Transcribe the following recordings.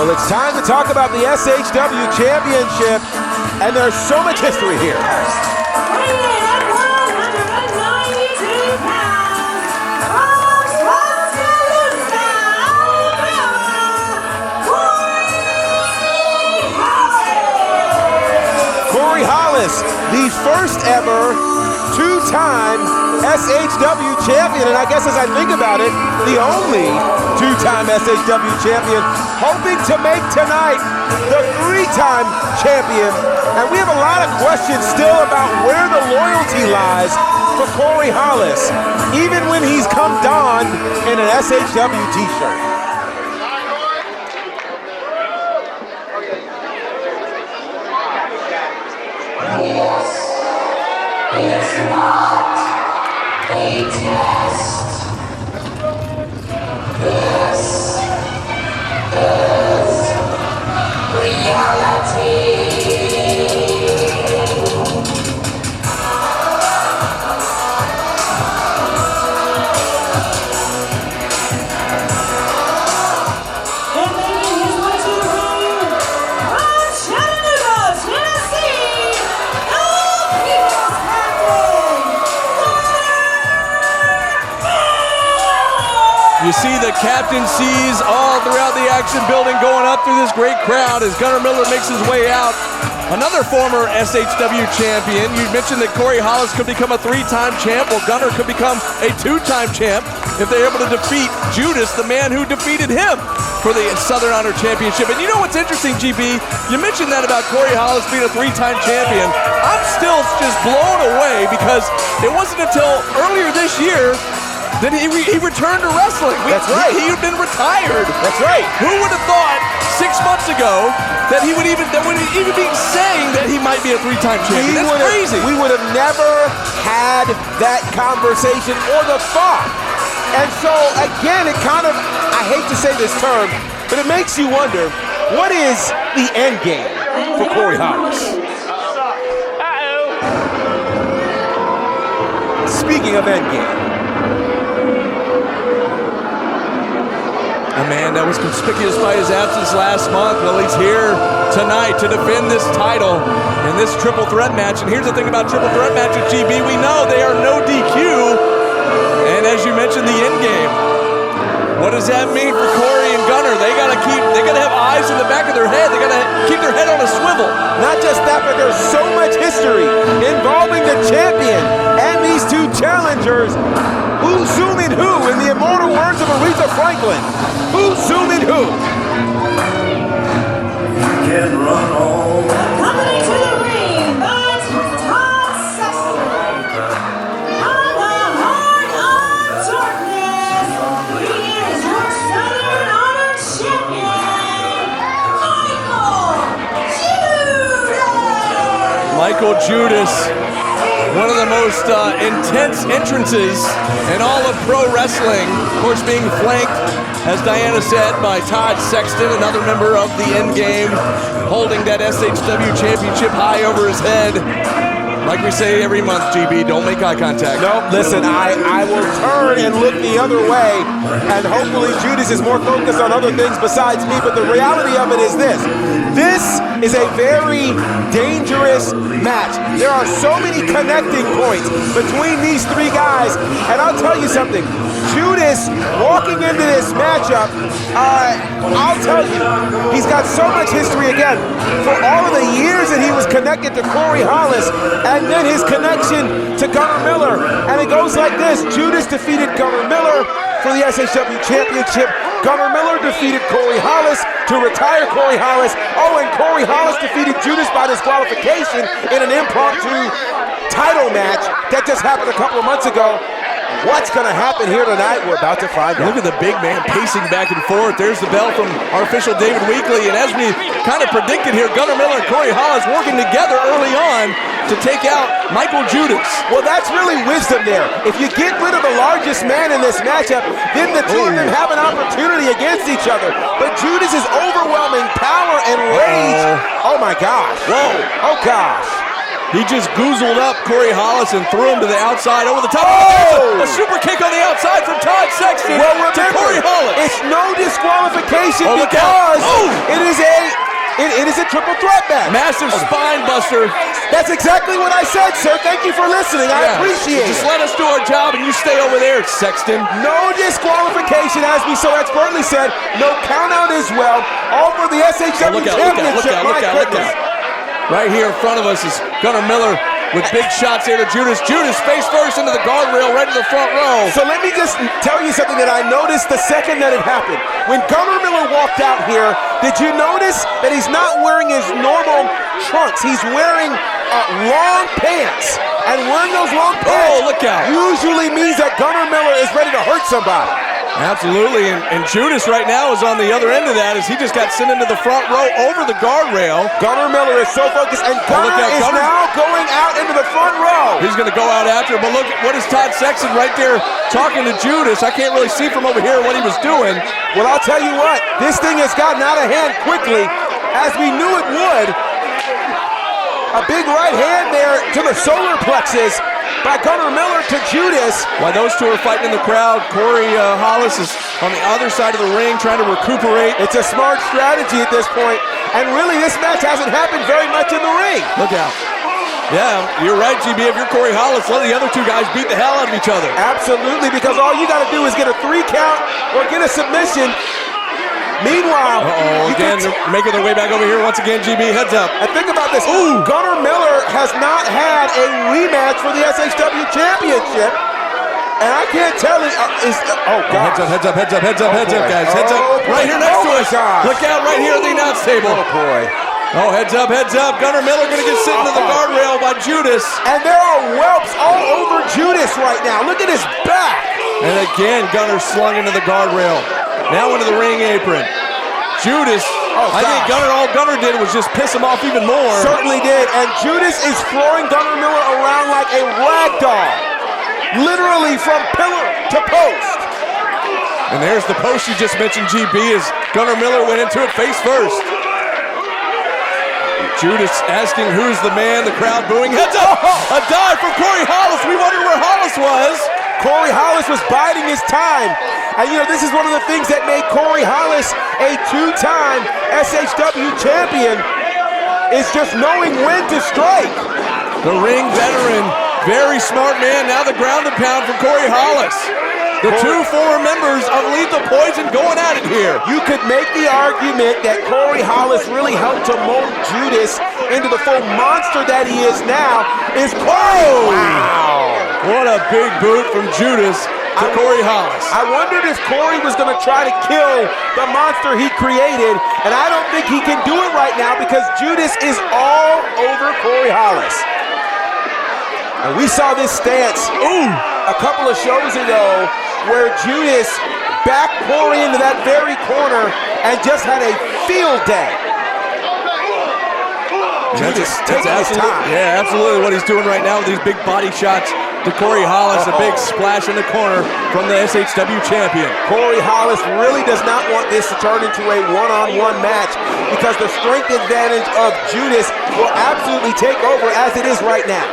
Well, it's time to talk about the SHW Championship, and there's so much history here. Hollis, the first ever two-time SHW champion, and I guess as I think about it, the only two-time SHW champion, hoping to make tonight the three-time champion. And we have a lot of questions still about where the loyalty lies for Corey Hollis, even when he's come donned in an SHW t-shirt. It's not a test. This is reality. You see the captaincies all throughout the action building going up through this great crowd as Gunnar Miller makes his way out. Another former SHW champion. You mentioned that Corey Hollis could become a three-time champ. Well, Gunnar could become a two-time champ if they're able to defeat Judas, the man who defeated him for the Southern Honor Championship. And you know what's interesting, GB? You mentioned that about Corey Hollis being a three-time champion. I'm still just blown away because it wasn't until earlier this year that he returned to wrestling. That's right. He had been retired. That's right. Who would have thought 6 months ago that he would even be saying that he might be a three-time champion? That's crazy. We would have never had that conversation or the thought. And so, again, it kind of, I hate to say this term, but it makes you wonder, what is the end game for Corey Hollis? Speaking of end game, a man that was conspicuous by his absence last month. Well, he's here tonight to defend this title in this triple threat match. And here's the thing about triple threat matches, GB. We know they are no DQ. And as you mentioned, the end game. What does that mean for Corey and Gunnar? They gotta have eyes in the back of their head. They gotta keep their head on a swivel. Not just that, but there's so much history involving the champion and these two challengers. Who's zooming who? In the immortal words of Aretha Franklin, who's zooming who? You can run on. Coming to the ring, but Todd Sexton. On the heart of darkness, he is your Southern Honor champion, Michael Judas. One of the most intense entrances in all of pro wrestling. Of course, being flanked, as Diana said, by Todd Sexton, another member of the End Game, holding that SHW championship high over his head. Like we say every month, GB, don't make eye contact. No, listen, I will turn and look the other way, and hopefully Judas is more focused on other things besides me, but the reality of it is this. This is a very dangerous match. There are so many connecting points between these three guys, and I'll tell you something. Judas walking into this matchup, I'll tell you, he's got so much history again. For all of the years that he was connected to Corey Hollis, and then his connection to Gunnar Miller. And it goes like this. Judas defeated Gunnar Miller for the SHW Championship. Gunnar Miller defeated Corey Hollis to retire Corey Hollis. Oh, and Corey Hollis defeated Judas by disqualification in an impromptu title match that just happened a couple of months ago. What's going to happen here tonight? We're about to find out. Look at the big man pacing back and forth. There's the bell from our official David Weekley. And as we kind of predicted here, Gunnar Miller and Corey Hollis working together early on to take out Michael Judas. Well, that's really wisdom there. If you get rid of the largest man in this matchup, then the two of them have an opportunity against each other. But Judas's overwhelming power and rage. Oh my gosh. Whoa. Oh gosh. He just goozled up Corey Hollis and threw him to the outside over the top. Oh! A super kick on the outside from Todd Sexton well, to remember, Corey Hollis. It's no disqualification situation Oh, look out. because Oh! it is a triple threat match. Massive spine buster. That's exactly what I said, sir. Thank you for listening. I appreciate Just it. let us do our job and you stay over there, Sexton. No disqualification, as we so expertly said. No count out as well. All for the SHW Championship. Look out. Right here in front of us is Gunnar Miller with big shots here to Judas. Judas face first into the guardrail right in the front row. So let me just tell you something that I noticed the second that it happened. When Gunnar Miller walked out here, did you notice that he's not wearing his normal trunks? He's wearing long pants. And wearing those long pants look out. usually means that Gunnar Miller is ready to hurt somebody. Absolutely, and Judas right now is on the other end of that as he just got sent into the front row over the guardrail. Gunnar Miller is so focused, and Gunnar is now going out into the front row. He's going to go out after him, but look, what is Todd Sexton right there talking to Judas? I can't really see from over here what he was doing. Well, I'll tell you what, this thing has gotten out of hand quickly, as we knew it would. A big right hand there to the solar plexus by Gunnar Miller to Judas. While those two are fighting in the crowd, Corey Hollis is on the other side of the ring trying to recuperate. It's a smart strategy at this point, and really this match hasn't happened very much in the ring. Look out. Yeah, you're right, GB. If you're Corey Hollis, let the other two guys beat the hell out of each other. Absolutely, because all you got to do is get a 3 count or get a submission. Meanwhile, again, they're making their way back over here once again, GB, heads up. And think about this. Gunnar Miller has not had a rematch for the SHW Championship. And I can't tell it. God. Heads up, guys. Heads up. Right here next to us. Look out right here at the announce table. Oh, boy. Oh, heads up. Gunnar Miller going to get sent into the guardrail by Judas. And there are whelps all over Judas right now. Look at his back. And again, Gunnar slung into the guardrail. Now into the ring apron. Judas, I think all Gunnar did was just piss him off even more. Certainly did. And Judas is throwing Gunnar Miller around like a rag doll. Literally from pillar to post. And there's the post you just mentioned, GB, as Gunnar Miller went into it face first. Judas asking who's the man, the crowd booing. Heads up! A dive from Corey Hollis. We wondered where Hollis was. Corey Hollis was biding his time. And you know, this is one of the things that made Corey Hollis a 2-time SHW champion, is just knowing when to strike. The ring veteran, very smart man. Now the ground and pound from Corey Hollis. The two former members of Lethal Poison going at it here. You could make the argument that Corey Hollis really helped to mold Judas into the full monster that he is now. Is Corey? Wow. What a big boot from Judas to Corey Hollis. I wondered if Corey was going to try to kill the monster he created, and I don't think he can do it right now because Judas is all over Corey Hollis. And we saw this stance a couple of shows ago where Judas backed Corey into that very corner and just had a field day. Judas taking his time. Yeah, absolutely what he's doing right now with these big body shots to Corey Hollis. A big splash in the corner from the SHW champion. Corey Hollis really does not want this to turn into a one-on-one match because the strength advantage of Judas will absolutely take over as it is right now.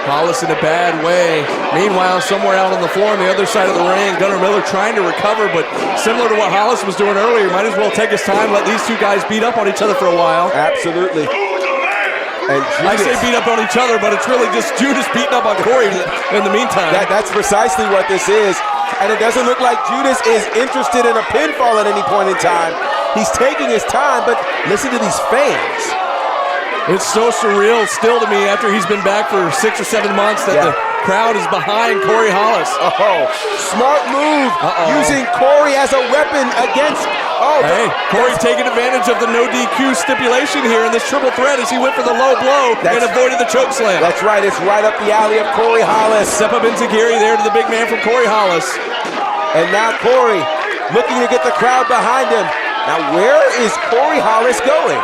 Hollis in a bad way. Meanwhile, somewhere out on the floor on the other side of the ring, Gunnar Miller trying to recover, but similar to what Hollis was doing earlier, might as well take his time, let these two guys beat up on each other for a while. Absolutely. And I say beat up on each other, but it's really just Judas beating up on Corey in the meantime. That's precisely what this is. And it doesn't look like Judas is interested in a pinfall at any point in time. He's taking his time, but listen to these fans. It's so surreal still to me after he's been back for 6 or 7 months that the crowd is behind Corey Hollis. Smart move, using Corey as a weapon against... Corey taking advantage of the no DQ stipulation here in this triple threat as he went for the low blow and avoided the choke slam. That's right, it's right up the alley of Corey Hollis. Step up enziguri there to the big man from Corey Hollis. And now Corey looking to get the crowd behind him. Now where is Corey Hollis going?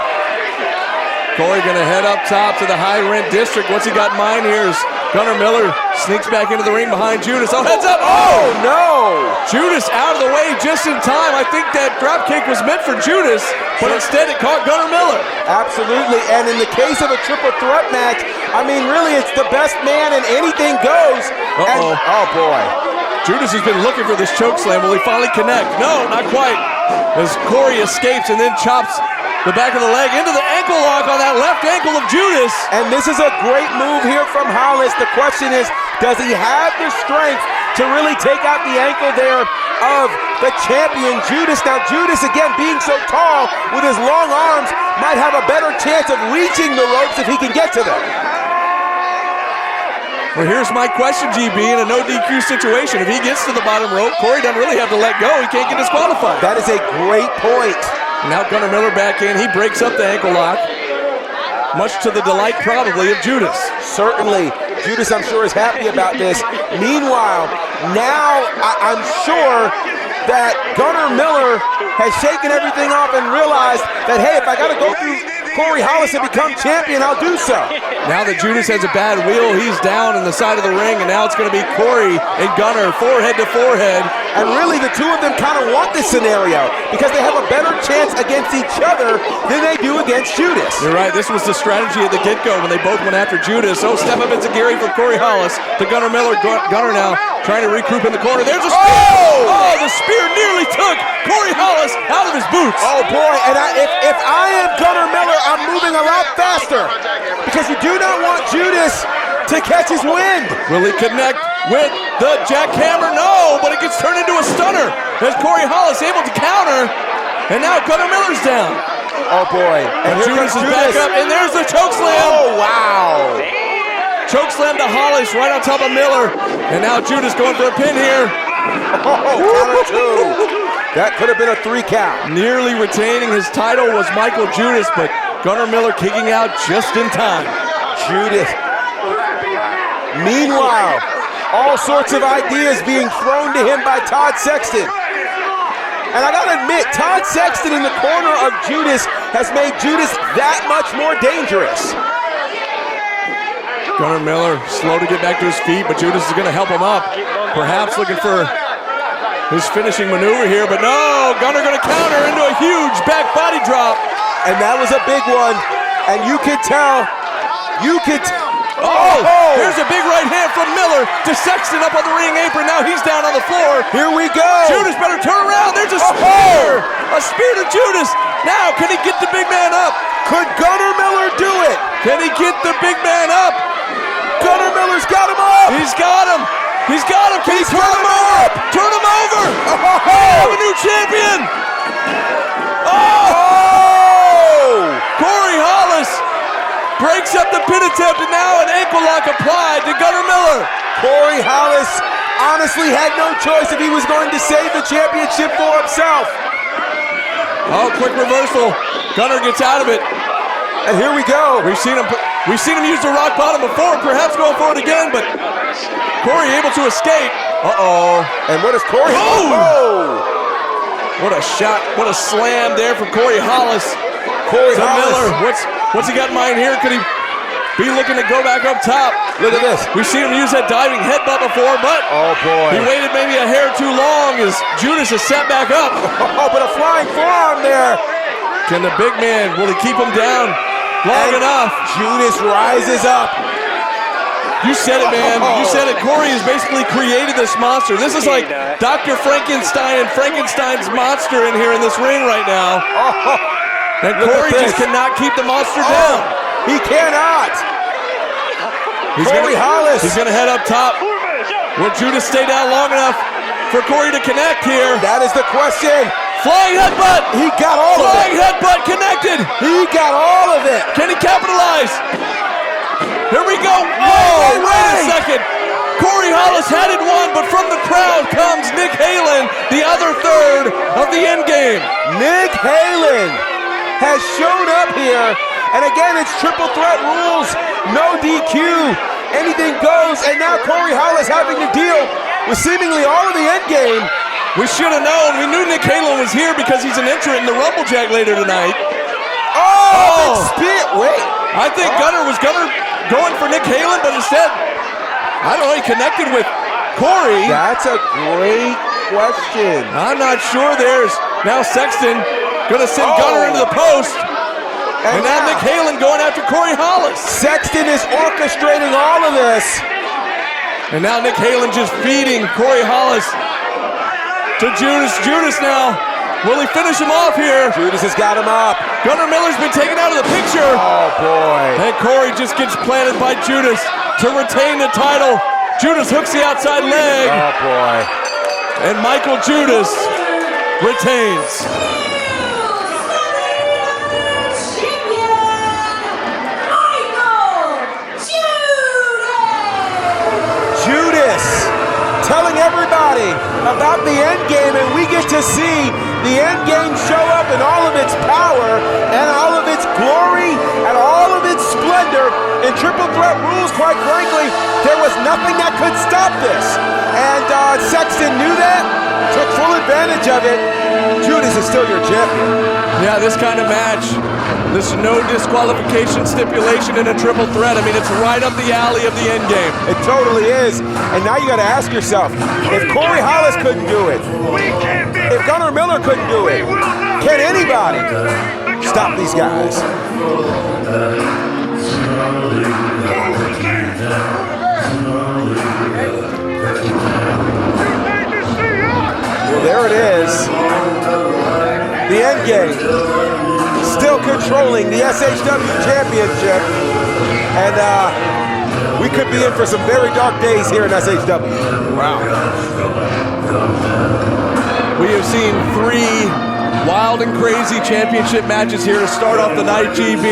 Corey going to head up top to the high rent district. What's he got in mind here is Gunnar Miller sneaks back into the ring behind Judas. Oh, heads up! Oh, no! Judas out of the way just in time. I think that drop kick was meant for Judas, but instead it caught Gunnar Miller. Absolutely, and in the case of a triple threat match, I mean, really, it's the best man and anything goes. And, oh, boy. Judas has been looking for this choke slam. Will he finally connect? No, not quite. as Corey escapes and then chops the back of the leg into the ankle lock on that left ankle of Judas. And this is a great move here from Hollis. The question is, does he have the strength to really take out the ankle there of the champion Judas? Now Judas, again, being so tall with his long arms, might have a better chance of reaching the ropes if he can get to them. Well, here's my question, GB, in a no DQ situation. If he gets to the bottom rope, Corey doesn't really have to let go. He can't get disqualified. That is a great point. Now Gunnar Miller back in. He breaks up the ankle lock, much to the delight probably of Judas. Certainly. Judas, I'm sure, is happy about this. Meanwhile, now I'm sure that Gunnar Miller has shaken everything off and realized that, hey, if I got to go through Corey Hollis and become champion, I'll do so. Now that Judas has a bad wheel, he's down in the side of the ring, and now it's going to be Corey and Gunnar forehead to forehead. And really, the two of them kind of want this scenario because they have a better chance against each other than they do against Judas. You're right. This was the strategy at the get-go when they both went after Judas. Oh, step up enziguri for Corey Hollis to Gunnar Miller. Gunnar now trying to regroup in the corner. There's a spear. Oh, the spear nearly took Corey Hollis out of his boots. Oh, boy. And if I am Gunnar Miller, I'm moving a lot faster because you do not want Judas to catch his wind. Will he connect with the jackhammer? No, but it gets turned into a stunner as Corey Hollis able to counter, and now Gunnar Miller's down. Oh boy. And Judas is back up, and there's the choke slam. Oh, wow. Choke slam to Hollis right on top of Miller, and now Judas going for a pin here. Oh, counter two. That could have been a 3 count. Nearly retaining his title was Michael Judas, but Gunnar Miller kicking out just in time. Judas. Meanwhile, all sorts of ideas being thrown to him by Todd Sexton. And I gotta admit, Todd Sexton in the corner of Judas has made Judas that much more dangerous. Gunnar Miller slow to get back to his feet, but Judas is gonna help him up. Perhaps looking for his finishing maneuver here, but no, Gunnar gonna counter into a huge back body drop. And that was a big one. And you could tell, Oh, here's a big right hand from Miller to Sexton up on the ring apron. Now he's down on the floor. Here we go. Judas better turn around. There's a spear. A spear to Judas. Now, can he get the big man up? Could Gunnar Miller do it? Can he get the big man up? Gunnar Miller's got him up. He's got him. He's got him. Can he turn him over? Turn him over. We have a new champion. Oh! Corey Hollis breaks up the pin attempt, and now an ankle lock applied to Gunnar Miller. Corey Hollis honestly had no choice if he was going to save the championship for himself. Oh, quick reversal. Gunnar gets out of it. And here we go. We've seen him use the rock bottom before, perhaps going for it again, but Corey able to escape. Uh-oh. And what is Corey? Oh! What a shot. What a slam there from Corey Hollis. Corey to Hollis. Miller. What's he got in mind here? Could he be looking to go back up top? Look at this. We've seen him use that diving headbutt before, but oh boy, he waited maybe a hair too long as Judas has sat back up. Oh, but a flying forearm there. Can the big man, will he keep him down long enough? Judas rises up. You said it, man. You said it. Corey has basically created this monster. This is like Dr. Frankenstein and Frankenstein's monster in here in this ring right now. And Corey just cannot keep the monster down. He cannot. Corey Hollis. He's going to head up top. Will Judas stay down long enough for Corey to connect here? That is the question. Flying headbutt. He got all of it. Flying headbutt connected. He got all of it. Can he capitalize? Here we go. Wait a second. Corey Hollis had it won, but from the crowd comes Nick Halen, the other third of the end game. Nick Halen has shown up here, and again, it's triple threat rules, no DQ, anything goes, and now Corey Hollis having to deal with seemingly all of the end game. We should have known. We knew Nick Halen was here because he's an entrant in the Rumblejack later tonight. Oh! Spit. Wait. I think Gunnar was going for Nick Halen, but instead, I don't know, he connected with Corey. That's a great question. I'm not sure. There's now Sexton going to send Gunnar into the post. And now Nick Halen going after Corey Hollis. Sexton is orchestrating all of this. And now Nick Halen just feeding Corey Hollis to Judas. Judas now Will he finish him off here? Judas has got him up. Gunnar Miller's been taken out of the picture. Oh, boy. And Corey just gets planted by Judas to retain the title. Judas hooks the outside leg. Oh, boy. And Michael Judas retains. Judas telling everybody about the end game, and we get to see the end game show up in all of its power and all of its glory and all of its splendor. In Triple Threat rules, quite frankly, there was nothing that could stop this. And Sexton knew that, took full advantage of it. Judas is still your champion. Yeah, this kind of match, this no disqualification stipulation in a triple threat. I mean, it's right up the alley of the end game. It totally is. And now you got to ask yourself, if Corey Hollis couldn't do it, if Gunnar Miller couldn't do it, can anybody stop these guys? Well, there it is. The end game. Still controlling the SHW Championship. And we could be in for some very dark days here in SHW. Wow. We have seen 3 wild and crazy championship matches here to start off the night, GB,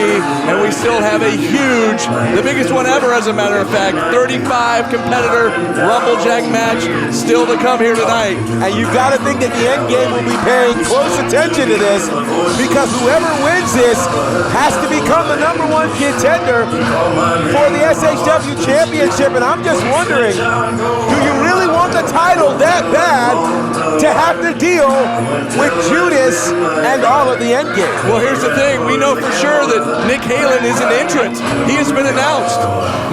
and we still have a huge, the biggest one ever as a matter of fact, 35 competitor Rumblejack match still to come here tonight. And you've got to think that the end game will be paying close attention to this, because whoever wins this has to become the #1 contender for the SHW Championship. And I'm just wondering, do you really want the title that bad to have to deal with Judas and all of the end game? Well, here's the thing. We know for sure that Nick Halen is an entrant. He has been announced.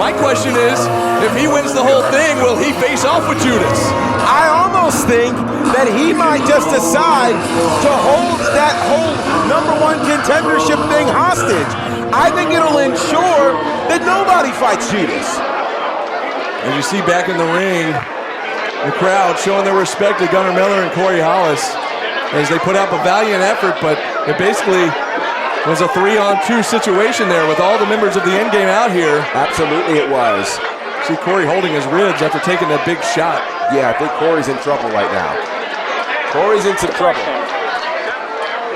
My question is, if he wins the whole thing, will he face off with Judas? I almost think that he might just decide to hold that whole #1 contendership thing hostage. I think it'll ensure that nobody fights Judas. As you see back in the ring, the crowd showing their respect to Gunnar Miller and Corey Hollis as they put up a valiant effort, but it basically was a 3-on-2 situation there with all the members of the end game out here. Absolutely it was. See Corey holding his ribs after taking that big shot. Yeah, I think Corey's in trouble right now. Corey's in some trouble.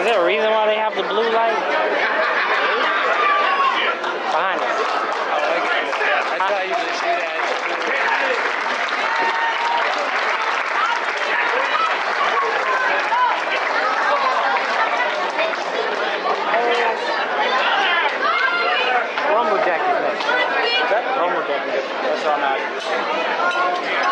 Is there a reason why they have the blue light? Behind us. That's how I usually see that. Rumblejack is next. Rumblejack is next. That's all I'm asking.